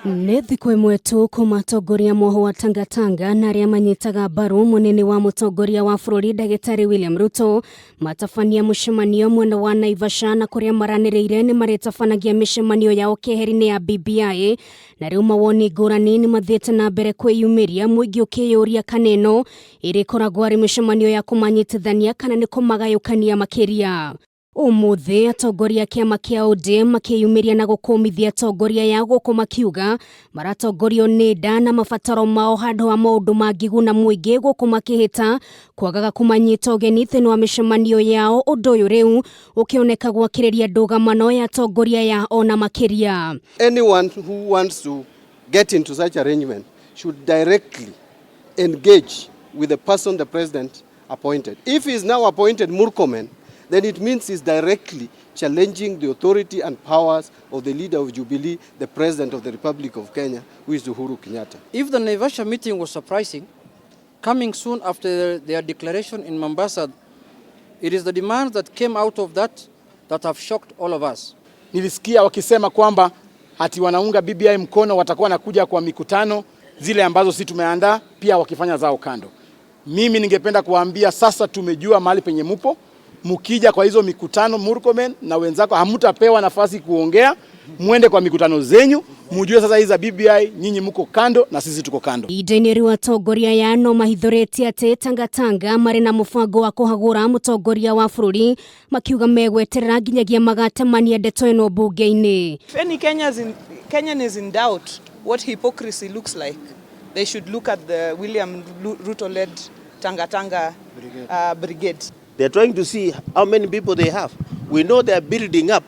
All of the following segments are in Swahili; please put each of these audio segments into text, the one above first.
Nĩ thikũ ĩmwe tu kuma atongoria moho wa Tangatanga na arĩa manyitaga mbaru munene wa mũtongoria wa bũrũri Ndagĩtarĩ William Ruto matabania mũcemanio mwena wa Naivasha, na kũrĩa maranĩrĩire nĩ maretabanagia mĩcemanio yao keheri-inĩ ya BBI, na rĩu mawoni ngũrani nĩ mathiĩte na mbere kwĩyumĩria, mũingĩ ũkĩyũria kana ĩno ĩrĩkoragwo arĩ mĩcemanio ya kũmanyitithania kana nĩ kũmagayũkania makĩria. Ũmũthĩ atongoria kĩama kĩa ODM makĩyumĩria na gũkũmithia atongoria ya gũkũ makiuga maratongorio nĩ nda na mabataro mao handũ wa maũndũ mangĩguna mũingĩ, gũkũ makĩhĩta kwagaga kũmanyita ũgeni thĩinĩ wa mĩcemanio yao, ũndũ ũyũ rĩu ũkĩoneka gwakĩrĩria ndũgamano ya atongoria ya ona makĩria. Anyone who wants to get into such arrangement should directly engage with the person the president appointed. If he is now appointed Murkomen, then it means he's directly challenging the authority and powers of the leader of Jubilee, the President of the Republic of Kenya, who is Uhuru Kenyatta. If the Naivasha meeting was surprising, coming soon after their declaration in Mombasa, it is the demands that came out of that have shocked all of us. Nilisikia wakisema kwamba hati wanaunga BBI mkono, watakuwa nakuja kwa mikutano zile ambazo si tumeandaa, pia wakifanya zao kando. Mimi ningependa kuwaambia sasa tumejua mahali penye mupo. Mukija kwa hizo mikutano Murkomen na wenzako hamutapewa nafasi kuongea, muende kwa mikutano zenyu, mujue sasa hizi za BBI nyinyi muko kando na sisi tuko kando. Idainĩ rĩu atongoria ya no mahithũrĩtie atĩ Tangatanga marĩ na mũbango wa kũhagũra mũtongoria wa bũrũri, makiuga megweterera nginyagia magatemania ndeto ĩno bunge-inĩ. If any Kenyan is in doubt what hypocrisy looks like, they should look at the William Ruto-led Tangatanga brigade. They're trying to see how many people they have. We know they're building up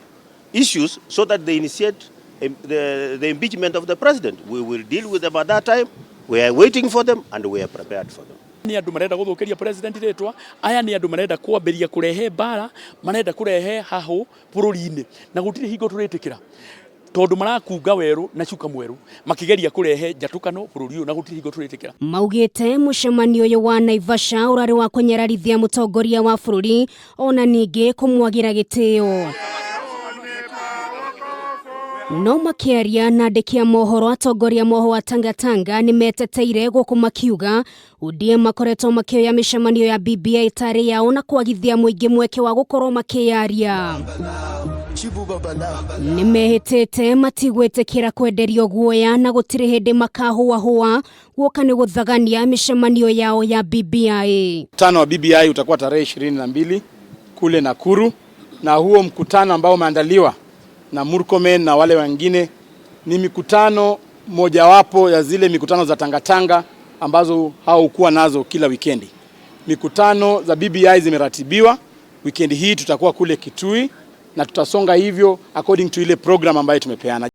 issues so that they initiate the impeachment of the president. We will deal with them at that time. We are waiting for them and we are prepared for them. Ni andu marenda guthukiria president retwa, aya ni andu marenda kwambiria kurehe bara, marenda kurehe hahu bururi-ini, na gutiri hingo turitikira tondu marakunga weru na cuka mweru makigeria kurehe jatukano bururi na gutiri hingo turitikira. Maugite mucemanio yo wa Naivasha urari wa kunyararithia mutongoria wa bururi ona ningi kumwagira gitio. No makiaria na andĩki a mohoro, atongoria moho wa Tangatanga nĩ meteteire gũkũ makiuga ODM makoretwo makĩoya mĩcemanio ya BBI tarĩ yao na kwagithia mũingĩ mweke wa gũkorwo makĩyaria. Nĩ mehĩtĩte matigwĩtĩkĩra kwenderio guoya na gũtirĩ hĩndĩ makahũahũa guoka nĩ gũthagania mĩcemanio yao ya BBI. Mkutano wa BBI utakuwa tarehe 22 kule Nakuru, na huo mkutano ambao umeandaliwa na Murkomen na wale wengine ni mikutano mojawapo ya zile mikutano za Tangatanga ambazo haukuwa nazo kila wikendi. Mikutano za BBI zimeratibiwa. Wikendi hii tutakuwa kule Kitui na tutasonga hivyo according to ile program ambayo tumepeana.